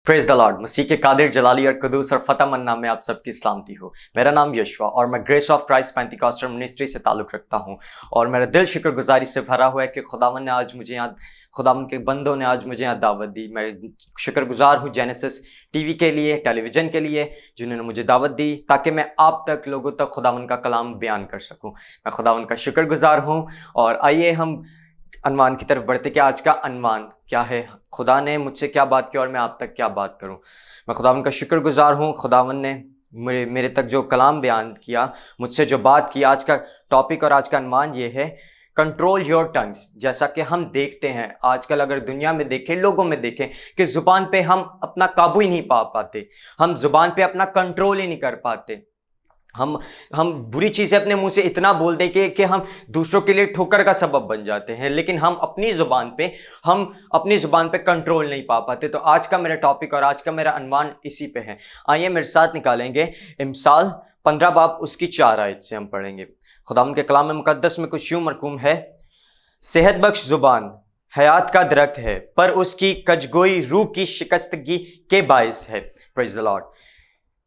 Praise the Lord. मसीह के कादिर जलाली और कुदूस और फतह मन्ना में आप सबकी सलामती हो। मेरा नाम यशवा और मैं grace of Christ Pentecostal ministry से ताल्लुक़ रखता हूं और मेरा दिल शुक्रगुजारी से भरा हुआ है कि खुदावन ने आज मुझे यहाँ, खुदावन के बंदों ने आज मुझे यहाँ दावत दी। मैं शुक्रगुजार हूँ जेनेसिस टीवी के लिए, टेलीविज़न के लिए, जिन्होंने मुझे दावत दी ताकि मैं आप तक, लोगों तक खुदावन का कलाम बयान कर सकूँ। मैं खुदावन का शुक्रगुजार हूँ। और आइए हम अनवान की तरफ बढ़ते कि आज का अनवान क्या है, खुदा ने मुझसे क्या बात की और मैं आप तक क्या बात करूं। मैं खुदावन का शुक्रगुजार हूं, खुदावन ने मेरे तक जो कलाम बयान किया, मुझसे जो बात की। आज का टॉपिक और आज का अनवान ये है, कंट्रोल योर टंग्स। जैसा कि हम देखते हैं आजकल, अगर दुनिया में देखें, लोगों में देखें कि ज़ुबान पे हम अपना काबू ही नहीं पा पाते, हम ज़ुबान पे अपना कंट्रोल ही नहीं कर पाते। हम बुरी चीज़ें अपने मुंह से इतना बोल दें कि हम दूसरों के लिए ठोकर का सबब बन जाते हैं, लेकिन हम अपनी ज़ुबान पे कंट्रोल नहीं पा पाते। तो आज का मेरा टॉपिक और आज का मेरा अनवान इसी पे है। आइए मेरे साथ निकालेंगे इमसाल 15 बाब उसकी 4 आयत से हम पढ़ेंगे। खुदावंद के कलाम मुकद्दस में कुछ यूं मरकूम है, सेहत बख्श ज़ुबान हयात का दरख्त है, पर उसकी कजगोई रूह की शिकस्तगी के बायस है। Praise the Lord.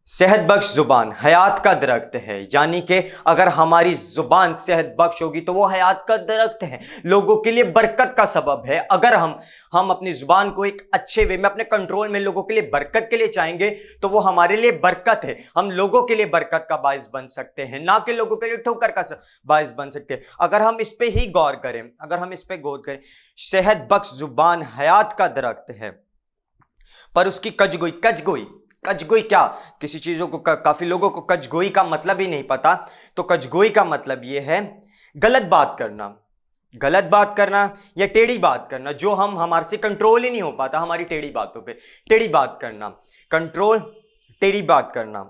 सेहत बख्श जुबान हयात का दरख्त है, यानी कि अगर हमारी जुबान सेहत बख्श होगी तो वो हयात का दरख्त है, लोगों के लिए बरकत का सबब है। अगर हम अपनी जुबान को एक अच्छे वे में, अपने कंट्रोल में, लोगों के लिए बरकत के लिए चाहेंगे तो वो हमारे लिए बरकत है। हम लोगों के लिए बरकत का बायस बन सकते हैं, ना कि लोगों के लिए ठोकर का बायस बन सकते हैं। अगर हम इस पे ही गौर करें, सेहत बख्श जुबान हयात का दरख्त है, पर उसकी कजगोई क्या, किसी चीजों को, काफी लोगों को कजगोई का मतलब ही नहीं पता। तो कजगोई का मतलब यह है गलत बात करना या टेढ़ी बात करना, जो हमारे से कंट्रोल ही नहीं हो पाता, हमारी टेढ़ी बातों पे। टेढ़ी बात करना, टेढ़ी बात करना,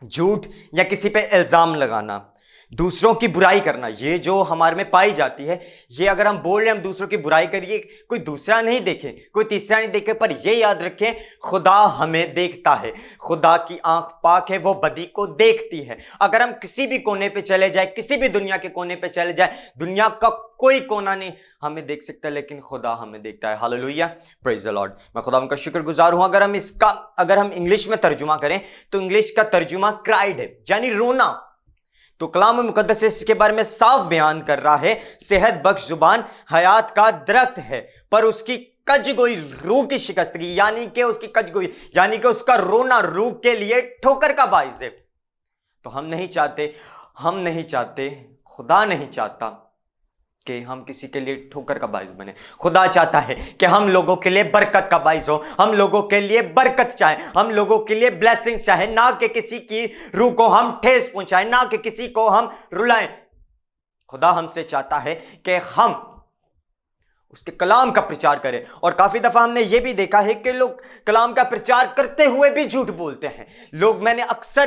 झूठ या किसी पे इल्जाम लगाना, दूसरों की बुराई करना, ये जो हमारे में पाई जाती है। ये अगर हम बोल रहे हैं हम दूसरों की बुराई करिए, कोई दूसरा नहीं देखे, कोई तीसरा नहीं देखे, पर ये याद रखें खुदा हमें देखता है, खुदा की आंख पाक है, वो बदी को देखती है। अगर हम किसी भी कोने पे चले जाए, किसी भी दुनिया के कोने पे चले जाए, दुनिया का कोई कोना नहीं हमें देख सकता, लेकिन खुदा हमें देखता है। Hallelujah, praise the Lord. मैं खुदा उनका शुक्रगुजार हूं। अगर हम इंग्लिश में तर्जुमा करें तो इंग्लिश का तर्जुमा क्राइड है, यानी रोना। तो कलाम मुकद्दस इसके बारे में साफ बयान कर रहा है, सेहत बख्श जुबान हयात का दरख्त है, पर उसकी कजगोई रूह की शिकस्तगी, यानी कि उसका रोना रूह के लिए ठोकर का बाइस है। तो हम नहीं चाहते, खुदा नहीं चाहता कि हम किसी के लिए ठोकर का बाइस बने। खुदा चाहता है कि हम लोगों के लिए बरकत का बाइस हो, हम लोगों के लिए बरकत चाहे, हम लोगों के लिए ब्लेसिंग चाहे, ना कि किसी की रूह को हम ठेस पहुंचाएं, ना कि किसी को हम रुलाएं। खुदा हमसे चाहता है कि हम उसके कलाम का प्रचार करें। और काफी दफा हमने यह भी देखा है कि लोग कलाम का प्रचार करते हुए भी झूठ बोलते हैं।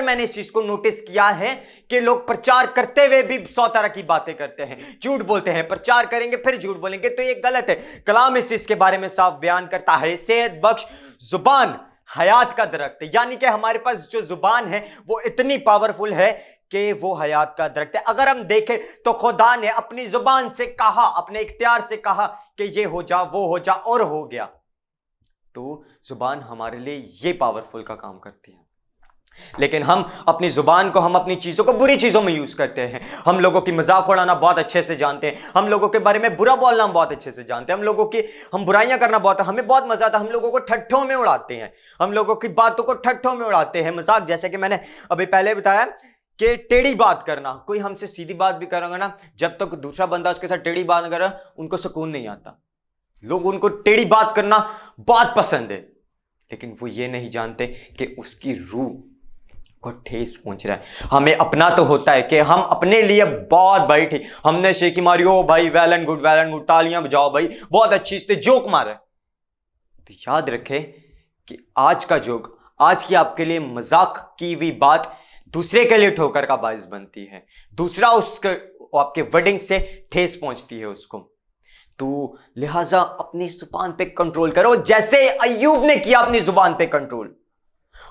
मैंने इस चीज को नोटिस किया है कि लोग प्रचार करते हुए भी 100 तरह की बातें करते हैं, झूठ बोलते हैं, प्रचार करेंगे फिर झूठ बोलेंगे, तो ये गलत है। कलाम इस चीज के बारे में साफ बयान करता है, सेहत बख्श जुबान हयात का दरख्त है, यानी कि हमारे पास जो जुबान है वो इतनी पावरफुल है कि वो हयात का दरख्त है। अगर हम देखें तो खुदा ने अपनी जुबान से कहा, अपने इख्तियार से कहा कि ये हो जा, वो हो जा, और हो गया। तो जुबान हमारे लिए ये पावरफुल का काम करती है। लेकिन हम अपनी जुबान को, हम अपनी चीजों को बुरी चीजों में यूज करते हैं। हम लोगों की मजाक उड़ाना बहुत अच्छे से जानते हैं, हम लोगों के बारे में बुरा बोलना बहुत अच्छे से जानते हैं, हम बुराइयां करना हमें बहुत मजा आता है। हम लोगों को ठट्ठों में उड़ाते हैं, हम लोगों की बातों को ठट्ठों में उड़ाते हैं, मजाक। जैसे कि मैंने अभी पहले बताया कि टेढ़ी बात करना, कोई हमसे सीधी बात भी करेगा ना, जब तक दूसरा बंदा उसके साथ टेढ़ी बात कर रहा, उनको सुकून नहीं आता। लोग उनको टेढ़ी बात करना बहुत पसंद है, लेकिन वो ये नहीं जानते कि उसकी रूह को ठेस पहुंच रहा है। हमें अपना तो होता है कि हम अपने लिए बहुत बड़ी थी, हमने शेखी मारी, ओ भाई वेल एंड गुड, तालियां बजाओ भाई, बहुत अच्छी, इसने जोक मारा। तो याद रखें कि आज का जोक, आज की आपके लिए मजाक की हुई बात दूसरे के लिए ठोकर का बायस बनती है, दूसरा आपके वर्डिंग से ठेस पहुंचती है उसको। तो लिहाजा अपनी जुबान पे कंट्रोल करो, जैसे अय्यूब ने किया अपनी जुबान पे कंट्रोल।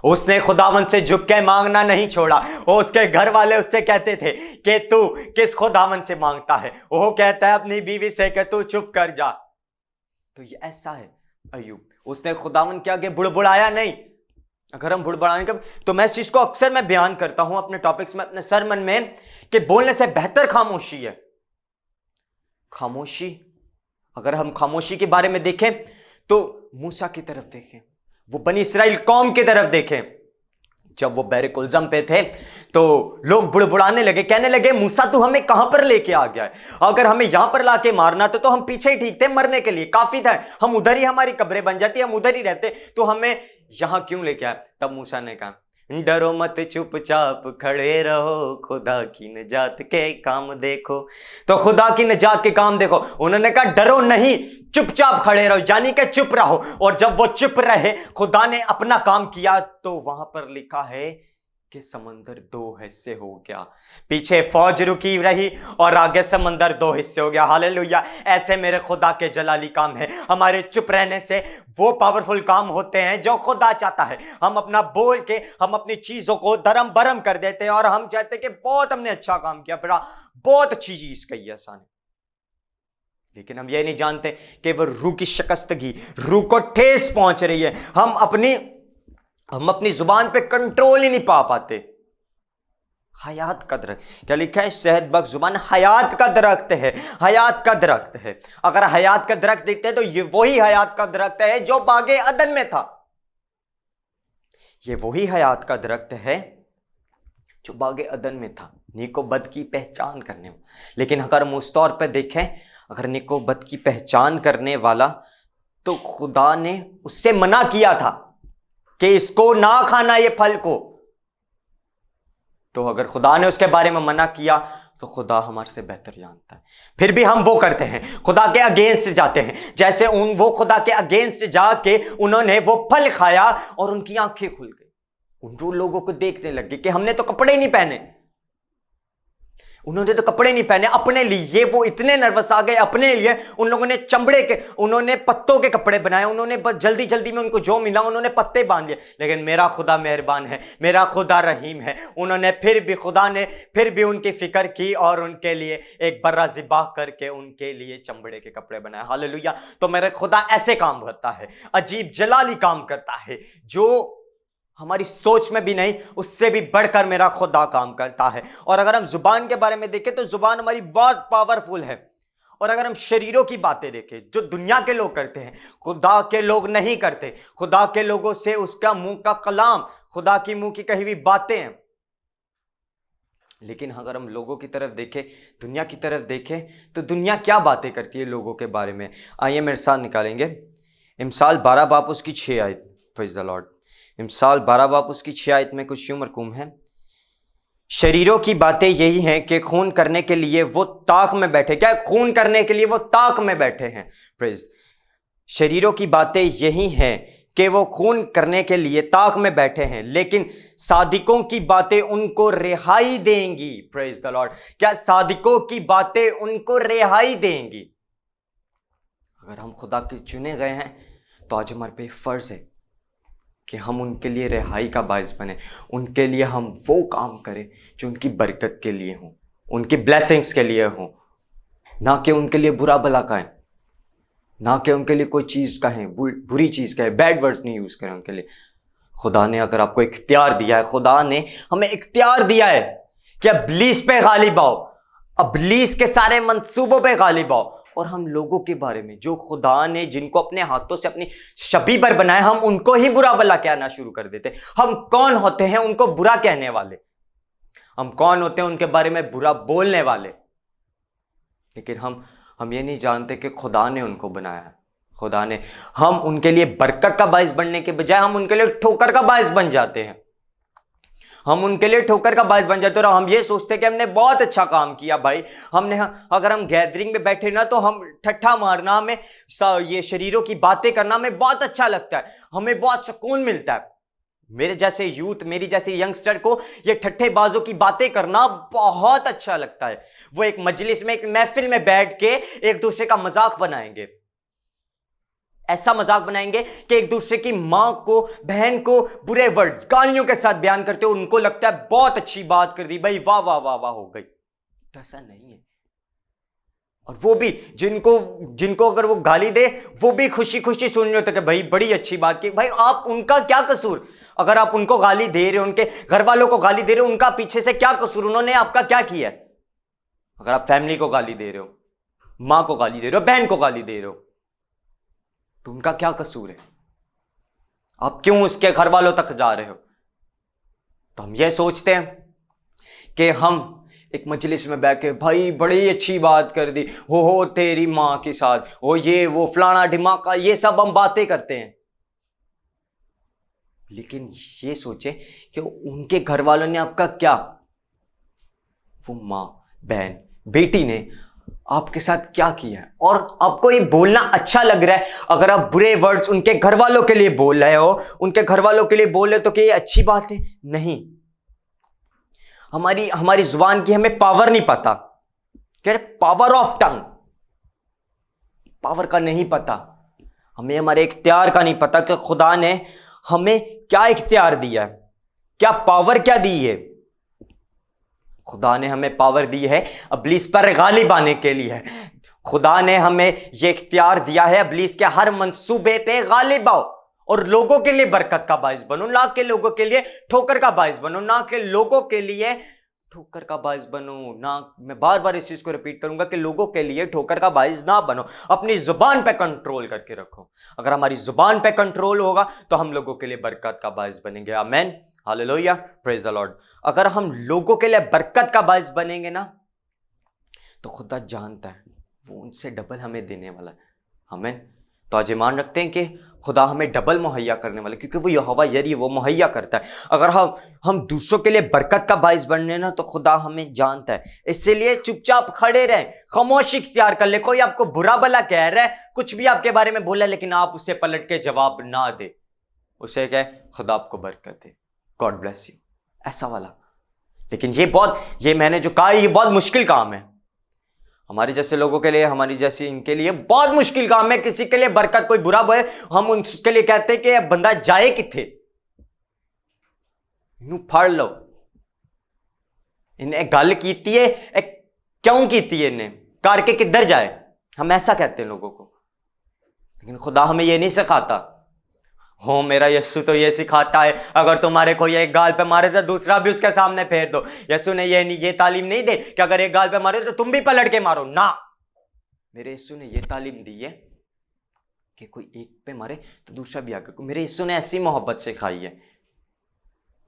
उसने खुदावन से झुक के मांगना नहीं छोड़ा। वो उसके घर वाले उससे कहते थे कि तू किस खुदावन से मांगता है, वो कहता है अपनी बीवी से कि तू चुप कर जा। तो ये ऐसा है अय्यूब, उसने खुदावन के आगे बुड़बुड़ाया नहीं। अगर हम बुड़बुड़ाने का, तो मैं इस चीज को अक्सर मैं बयान करता हूं अपने टॉपिक्स में, अपने सरमन में, कि बोलने से बेहतर खामोशी है। खामोशी, अगर हम खामोशी के बारे में देखें तो मूसा की तरफ देखें, वो बनी इस्राएल कौम की तरफ देखें। जब वो बैरिक उल्ज़म पे थे तो लोग बुड़बुड़ाने लगे, कहने लगे मूसा तू हमें कहां पर लेके आ गया है? अगर हमें यहां पर लाके मारना तो हम पीछे ही ठीक थे, मरने के लिए काफी था, हम उधर ही, हमारी कब्रें बन जाती, हम उधर ही रहते, तो हमें यहां क्यों लेके आए? तब मूसा ने कहा डरो मत, चुपचाप खड़े रहो, खुदा की निजात के काम देखो। तो खुदा की निजात के काम देखो। उन्होंने कहा डरो नहीं, चुपचाप खड़े रहो, यानी कि चुप रहो। और जब वो चुप रहे, खुदा ने अपना काम किया, तो वहां पर लिखा है कि समंदर दो हिस्से हो गया। पीछे फौज रुकी रही और आगे समंदर दो हिस्से हो गया। हालेलुया। ऐसे मेरे खुदा के जलाली काम है। हमारे चुप रहने से वो पावरफुल काम होते हैं जो खुदा चाहता है। हम अपना बोल के हम अपनी चीजों को दरम बरम कर देते हैं और हम चाहते कि बहुत हमने अच्छा काम किया, बड़ा बहुत अच्छी चीज कही है साने, लेकिन हम ये नहीं जानते कि वो रूह की शिकस्तगी, रूह को ठेस पहुंच रही है। हम अपनी जुबान पे कंट्रोल ही नहीं पा पाते। हयात का दरख्त, क्या लिखा है? शहद जुबान हयात का दरख्त है, हयात का दरख्त है। अगर हयात का दरख्त देखते हैं तो ये वही हयात का दरख्त है जो बागे अदन में था। ये वही हयात का दरख्त है जो बागे अदन में था, नेको बद की पहचान करने में। लेकिन अगर हम उस तौर पर देखें, अगर नेको बद की पहचान करने वाला, तो खुदा ने उससे मना किया था कि इसको ना खाना, ये फल को। तो अगर खुदा ने उसके बारे में मना किया तो खुदा हमारे से बेहतर जानता है। फिर भी हम वो करते हैं, खुदा के अगेंस्ट जाते हैं। जैसे वो खुदा के अगेंस्ट जाके उन्होंने वो फल खाया और उनकी आंखें खुल गई। उन लोगों को देखने लगे कि हमने तो कपड़े ही नहीं पहने, उन्होंने तो कपड़े नहीं पहने अपने लिए। वो इतने नर्वस आ गए अपने लिए, उन लोगों ने चमड़े के, उन्होंने पत्तों के कपड़े बनाए, उन्होंने बस जल्दी जल्दी में उनको जो मिला उन्होंने पत्ते बांध लिए। लेकिन मेरा खुदा मेहरबान है, मेरा खुदा रहीम है। उन्होंने खुदा ने फिर भी उनकी फिक्र की और उनके लिए एक बर्रा ज़िबाह करके उनके लिए चमड़े के कपड़े बनाए। हालेलुया। तो मेरा खुदा ऐसे काम करता है, अजीब जलाली काम करता है, जो हमारी सोच में भी नहीं, उससे भी बढ़कर मेरा खुदा काम करता है। और अगर हम जुबान के बारे में देखें तो जुबान हमारी बहुत पावरफुल है। और अगर हम शरीरों की बातें देखें जो दुनिया के लोग करते हैं, खुदा के लोग नहीं करते। खुदा के लोगों से उसका मुंह का कलाम, खुदा की मुंह की कही हुई बातें हैं। लेकिन अगर हम लोगों की तरफ देखें, दुनिया की तरफ देखें, तो दुनिया क्या बातें करती है लोगों के बारे में। आइए मेरे साथ निकालेंगे इमसाल 12 बाब उसकी 6 आयत। Praise the Lord. इमसाल 12 बाब उसकी 6 आयत में कुछ यूं मरकूम है, शरीरों की बातें यही हैं कि खून करने के लिए वो ताक में बैठे। क्या? खून करने के लिए वो ताक में बैठे हैं। प्रेज। शरीरों की बातें यही हैं कि वो खून करने के लिए ताक में बैठे हैं, लेकिन सादिकों की बातें उनको रिहाई देंगी। Praise the Lord. क्या सादिकों की बातें उनको रिहाई देंगी? अगर हम खुदा के चुने गए हैं तो आज हमारे पे फर्ज है कि हम उनके लिए रिहाई का बायस बने, उनके लिए हम वो काम करें जो उनकी बरकत के लिए हों, उनकी ब्लेसिंग्स के लिए हों, ना कि उनके लिए बुरा भला कहें, ना कि उनके लिए कोई चीज़ कहें, बुरी चीज़ कहें, बैड वर्ड्स नहीं यूज़ करें उनके लिए। खुदा ने अगर आपको इख्तियार दिया है, खुदा ने हमें इख्तियार दिया है कि इब्लीस पे गालिब आओ, इब्लीस के सारे मंसूबों पे गालिब आओ। और हम लोगों के बारे में जो खुदा ने जिनको अपने हाथों से अपनी छवि पर बनाया, हम उनको ही बुरा भला कहना शुरू कर देते। हम कौन होते हैं उनको बुरा कहने वाले? हम कौन होते हैं उनके बारे में बुरा बोलने वाले? लेकिन हम ये नहीं जानते कि खुदा ने उनको बनाया है। खुदा ने, हम उनके लिए बरकत का बायस बनने के बजाय हम उनके लिए ठोकर का बायस बन जाते हैं। हम उनके लिए ठोकर का बायस बन जाते हैं और हम ये सोचते हैं कि हमने बहुत अच्छा काम किया भाई। अगर हम गैदरिंग में बैठे ना तो हम ठट्ठा मारना, हमें ये शरीरों की बातें करना हमें बहुत अच्छा लगता है, हमें बहुत सुकून मिलता है। मेरे जैसे यूथ, मेरी जैसे यंगस्टर को ये ठट्ठेबाजों की बातें करना बहुत अच्छा लगता है। वो एक मजलिस में, एक महफिल में बैठ के एक दूसरे का मजाक बनाएंगे, ऐसा मजाक बनाएंगे कि एक दूसरे की मां को, बहन को बुरे वर्ड्स, गालियों के साथ बयान करते हो, उनको लगता है बहुत अच्छी बात कर दी भाई, वाह वाह वाह वाह हो गई। तो ऐसा नहीं है। और वो भी जिनको जिनको अगर वो गाली दे वो भी खुशी खुशी सुन रहे होते कि भाई बड़ी अच्छी बात की। भाई आप उनका क्या कसूर? अगर आप उनको गाली दे रहे हो, उनके घर वालों को गाली दे रहे हो, उनका पीछे से क्या कसूर? उन्होंने आपका क्या किया है? अगर आप फैमिली को गाली दे रहे हो, मां को गाली दे रहे हो, बहन को गाली दे रहे हो, तो उनका क्या कसूर है? आप क्यों उसके घर वालों तक जा रहे हो? तो हम ये सोचते हैं कि हम एक मजलिस में बैठ के भाई बड़ी अच्छी बात कर दी, हो तेरी मां के साथ, वो ये वो फलाना ढिमाका, ये सब हम बातें करते हैं। लेकिन ये सोचे कि उनके घर वालों ने आपका क्या, वो मां, बहन, बेटी ने आपके साथ क्या किया है? और आपको ये बोलना अच्छा लग रहा है, अगर आप बुरे वर्ड्स उनके घर वालों के लिए बोल रहे हो, उनके घर वालों के लिए बोल रहे हो, तो क्या ये अच्छी बात है? नहीं। हमारी हमारी जुबान की हमें पावर नहीं पता, कह रहे पावर ऑफ टंग, पावर का नहीं पता हमें, हमारे इख्तियार का नहीं पता कि खुदा ने हमें क्या इख्तियार दिया है, क्या पावर क्या दी है। खुदा ने हमें पावर दी है इब्लीस पर गालिब आने के लिए। खुदा ने हमें यह इख्तियार दिया है इब्लीस के हर मंसूबे पे गालिब आओ और लोगों के लिए बरकत का बाइस बनो, ना के लोगों के लिए ठोकर का बाइस बनो, ना के लोगों के लिए ठोकर का बाइस बनो ना। मैं बार बार इस चीज को रिपीट करूंगा कि लोगों के लिए ठोकर का बाइस ना बनो। अपनी जुबान पे कंट्रोल करके रखो। अगर हमारी जुबान पे कंट्रोल होगा तो हम लोगों के लिए बरकत का बाइस बनेंगे। आमीन, हालेलुया, प्रेज द लॉर्ड। अगर हम लोगों के लिए बरकत का बाइस बनेंगे ना, तो खुदा जानता है वो उनसे डबल हमें देने वाला है। आमीन। तो आज ईमान रखते हैं कि खुदा हमें डबल मुहैया करने वाला, क्योंकि वो यहोवा यरी वो मुहैया करता है। अगर हम दूसरों के लिए बरकत का बाइस बनने ना, तो खुदा हमें जानता है। इसलिए चुपचाप खड़े रहें, खामोशी इख्तियार कर ले। कोई आपको बुरा भला कह रहा है, कुछ भी आपके बारे में बोला, लेकिन आप उसे पलट के जवाब ना दे, उसे कहे खुदा आपको बरकत दे, गॉड ब्लेस यू, ऐसा वाला। लेकिन ये मैंने जो कहा, ये बहुत मुश्किल काम है हमारे जैसे लोगों के लिए, हमारी जैसी इनके लिए बहुत मुश्किल काम है। किसी के लिए बरकत, कोई बुरा बोले, हम उसके लिए कहते हैं कि बंदा जाए किथे, इनू फड़ लो, इन्हें गल कीती है, क्यों कीती है, इन्हें करके किधर जाए, हम ऐसा कहते हैं लोगों को। लेकिन खुदा हमें यह नहीं सिखाता। हो मेरा यीशु तो ये सिखाता है, अगर तुम्हारे कोई एक गाल पे मारे तो दूसरा भी उसके सामने फेर दो। यीशु ने ये तालीम नहीं दे कि अगर एक गाल पे मारे तो तुम भी पलट के मारो ना। मेरे यीशु ने ये तालीम दी है कि कोई एक पे मारे तो दूसरा भी आगे। मेरे यीशु ने ऐसी मोहब्बत सिखाई है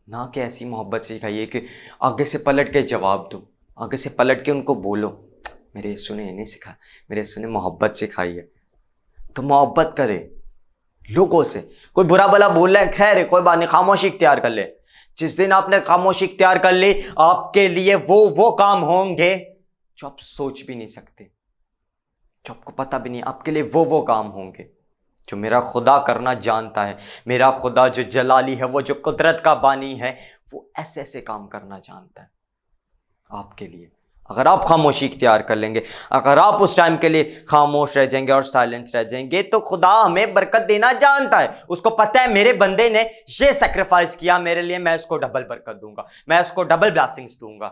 ना, कि ऐसी मोहब्बत सिखाई है कि आगे से पलट के जवाब दो, आगे से पलट के उनको बोलो। मेरे यीशु ने ये नहीं सिखाया, मेरे यीशु ने मोहब्बत सिखाई है। तो मोहब्बत करे लोगों से। कोई बुरा भला बोल रहा है, खैर है, कोई बात नहीं, खामोशी इख्तियार कर ले। जिस दिन आपने खामोशी इख्तियार कर ली, आपके लिए वो काम होंगे जो आप सोच भी नहीं सकते, जो आपको पता भी नहीं। आपके लिए वो काम होंगे जो मेरा खुदा करना जानता है। मेरा खुदा जो जलाली है, वो जो कुदरत का बानी है, वो ऐसे ऐसे काम करना जानता है आपके लिए। अगर आप खामोशी इख्तियार कर लेंगे, अगर आप उस टाइम के लिए खामोश रह जाएंगे और साइलेंस रह जाएंगे, तो खुदा हमें बरकत देना जानता है। उसको पता है मेरे बंदे ने ये सैक्रिफाइस किया मेरे लिए, मैं उसको डबल बरकत दूंगा, मैं उसको डबल ब्लेसिंग्स दूंगा।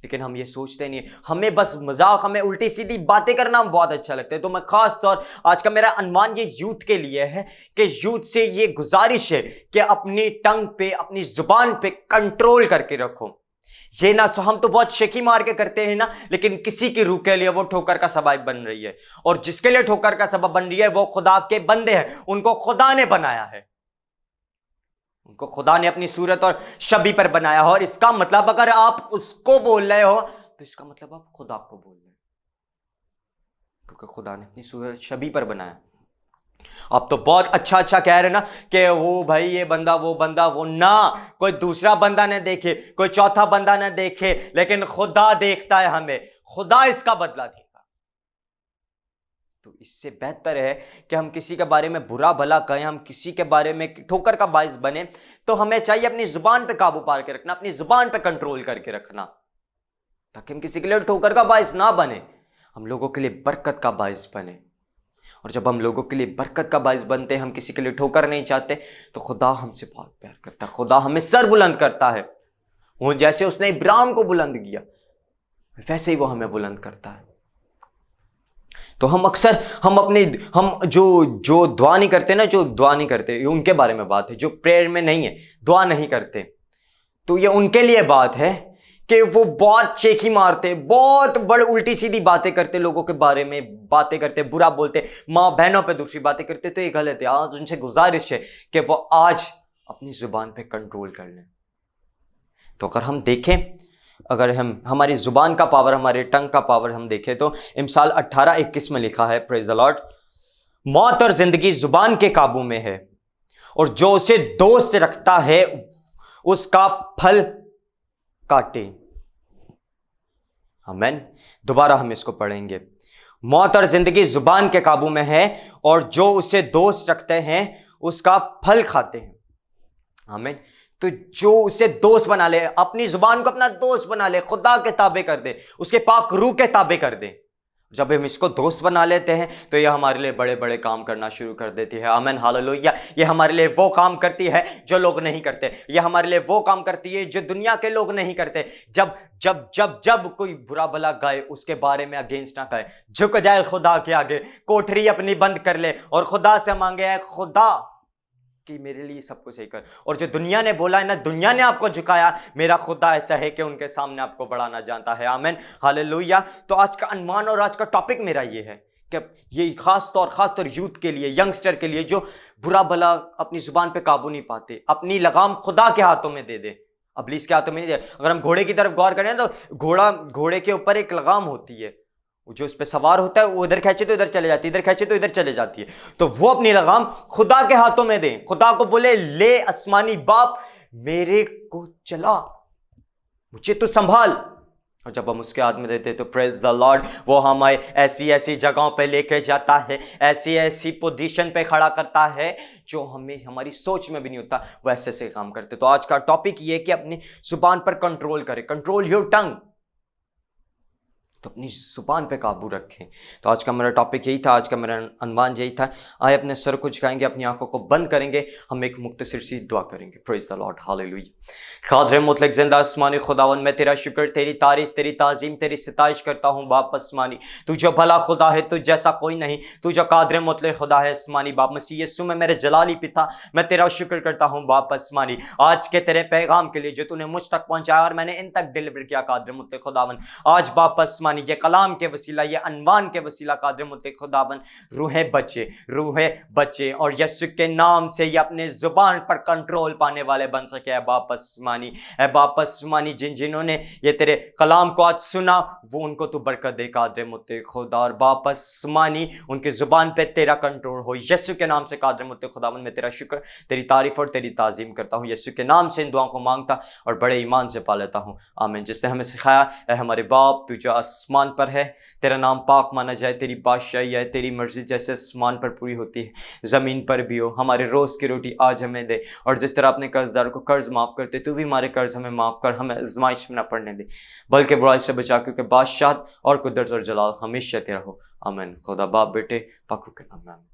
लेकिन हम ये सोचते नहीं, हमें बस मजाक, हमें उल्टी सीधी बातें करना बहुत अच्छा लगता है। तो मैं खास तौर आज का मेरा अनवान ये यूथ के लिए है कि यूथ से ये गुजारिश है कि अपनी टंग पे, अपनी जुबान पे कंट्रोल करके रखो। ये ना, हम तो बहुत शेखी मार के करते हैं ना, लेकिन किसी की रूह के लिए वो ठोकर का सबब बन रही है। और जिसके लिए ठोकर का सबब बन रही है वो खुदा के बंदे हैं, उनको खुदा ने बनाया है, उनको खुदा ने अपनी सूरत और शबी पर बनाया हो। और इसका मतलब अगर आप उसको बोल रहे हो तो इसका मतलब आप खुदा को बोल रहे हो, क्योंकि खुदा ने अपनी सूरत शबी पर बनाया। आप तो बहुत अच्छा कह रहे ना कि वो भाई ये बंदा वो ना, कोई दूसरा बंदा ना देखे, कोई चौथा बंदा ना देखे, लेकिन खुदा देखता है हमें, खुदा इसका बदला देगा। तो इससे बेहतर है कि हम किसी के बारे में बुरा भला कहें, हम किसी के बारे में ठोकर का बाइस बने, तो हमें चाहिए अपनी जुबान पे काबू पा के रखना, अपनी जुबान पे कंट्रोल करके रखना, ताकि हम किसी के लिए ठोकर का बाइस ना बने, हम लोगों के लिए बरकत का बाइस बने। और जब हम लोगों के लिए बरकत का बाइस बनते हैं, हम किसी के लिए ठोकर नहीं चाहते, तो खुदा हमसे बहुत प्यार करता है, खुदा हमें सर बुलंद करता है। वो जैसे उसने इब्राहिम को बुलंद किया, वैसे ही वो हमें बुलंद करता है। तो हम अक्सर हम जो जो दुआ नहीं करते ना, जो दुआ नहीं करते, ये उनके बारे में बात है, जो प्रेयर में नहीं है, दुआ नहीं करते, तो ये उनके लिए बात है कि वो बहुत चेखी मारते, बहुत बड़े उल्टी सीधी बातें करते, लोगों के बारे में बातें करते, बुरा बोलते, माँ बहनों पे दूसरी बातें करते। तो ये गलत है। आज उनसे गुजारिश है कि वो आज अपनी जुबान पे कंट्रोल कर लें। तो अगर हम देखें, अगर हम हमारी जुबान का पावर, हमारे टंग का पावर हम देखें, तो इमसाल 18:21 में लिखा है, प्रेज द लॉर्ड, मौत और जिंदगी जुबान के काबू में है, और जो उसे दोस्त रखता है उसका फल काटे। आमीन। दोबारा हम इसको पढ़ेंगे। मौत और जिंदगी जुबान के काबू में है, और जो उसे दोस्त रखते हैं उसका फल खाते हैं। आमीन। तो जो उसे दोस्त बना ले, अपनी जुबान को अपना दोस्त बना ले, खुदा के ताबे कर दे, उसके पाक रूह के ताबे कर दे, जब हम इसको दोस्त बना लेते हैं तो यह हमारे लिए बड़े बड़े काम करना शुरू कर देती है। आमीन, हालेलुया। यह हमारे लिए वो काम करती है जो लोग नहीं करते। यह हमारे लिए वो काम करती है जो दुनिया के लोग नहीं करते। जब जब जब जब कोई बुरा भला गाए, उसके बारे में अगेंस्ट ना कहे, झुक जाए खुदा के आगे, कोठरी अपनी बंद कर ले और खुदा से मांगे, है खुदा कि मेरे लिए सब कुछ सही कर। और जो दुनिया ने बोला है ना, दुनिया ने आपको झुकाया, मेरा खुदा ऐसा है कि उनके सामने आपको बढ़ाना जानता है। आमीन, हालेलुया। तो आज का अनुमान और आज का टॉपिक मेरा ये है कि ये खास तौर यूथ के लिए, यंगस्टर के लिए, जो बुरा भला अपनी जुबान पे काबू नहीं पाते, अपनी लगाम खुदा के हाथों में दे दे, इब्लीस के हाथों में नहीं दे। अगर हम घोड़े की तरफ गौर करें तो घोड़े के ऊपर एक लगाम होती है, जो उस पर सवार होता है वो इधर खींचे तो इधर चले जाती है, इधर खींचे तो इधर चले जाती है। तो वो अपनी लगाम खुदा के हाथों में दे, खुदा को बोले, ले आसमानी बाप मेरे को चला, मुझे तो संभाल। और जब हम उसके हाथ में देते तो प्रेज द लॉर्ड, वो हमें ऐसी ऐसी जगहों पे लेके जाता है, ऐसी ऐसी पोजीशन पे खड़ा करता है जो हमें हमारी सोच में भी नहीं होता, वो ऐसे ऐसे काम करते। तो आज का टॉपिक ये कि अपनी जुबान पर कंट्रोल करें, कंट्रोल योर टंग, तो अपनी जुबान पे काबू रखें। तो आज का मेरा टॉपिक यही था, आज का मेरा अनुमान यही था। आए अपने सर को झुकाएंगे, अपनी आंखों को बंद करेंगे, हम एक मुख्तसर सी दुआ करेंगे। Praise the Lord, hallelujah. कादिर मुतलक जिंदा आसमानी खुदावन, मैं तेरा शुक्र, तेरी तारीफ, तेरी ताजीम, तेरी सिताइश करता हूँ बाप आसमानी। तू जो भला खुदा है, तू जैसा कोई नहीं, तू जो कादिर मुतलक खुदा है आसमानी बाप। मसीह यीशु में मेरे जलाली पिता, मैं तेरा शुक्र करता हूँ बाप आसमानी, आज के तेरे पैगाम के लिए जो तूने मुझ तक पहुंचाया और मैंने इन तक डिलीवर किया कादिर मुतलक खुदावन। आज बाप आसमानी ये कलाम के वसीला, ये अनवान के वसीला कादिर मुतलक खुदावन, रूहें बच्चे और यीशु के नाम से ये अपने जुबान पर कंट्रोल पाने वाले बन सके। है बाप आसमानी, जिन्होंने ये तेरे कलाम को आज सुना, वो उनको तू बरकत दे कादिर मुतलक खुदा। और बाप आसमानी उनके जुबान पे तेरा कंट्रोल हो, यीशु के नाम से कादिर मुतलक खुदावन। मैं तेरा शुक्र, तेरी तारीफ और तेरी ताजीम करता हूँ, यीशु के नाम से इन दुआओं को मांगता और बड़े ईमान से पा लेता हूँ। आमीन। जिसने हमें सिखाया, है हमारे बाप तू जो आसमान पर है, तेरा नाम पाक माना जाए, तेरी बादशाही है, तेरी मर्जी जैसे आसमान पर पूरी होती है ज़मीन पर भी हो। हमारे रोज़ की रोटी आज हमें दे, और जिस तरह अपने कर्जदार को कर्ज माफ़ करते, तू भी हमारे कर्ज हमें माफ़ कर, हमें आज़माइश में न पड़ने दे, बल्कि बुराई से बचा, क्योंकि बादशाह और कुदरत और जलाल हमेशा तेरा हो। आमीन। खुदा बाप बेटे पाक रूह के नाम में।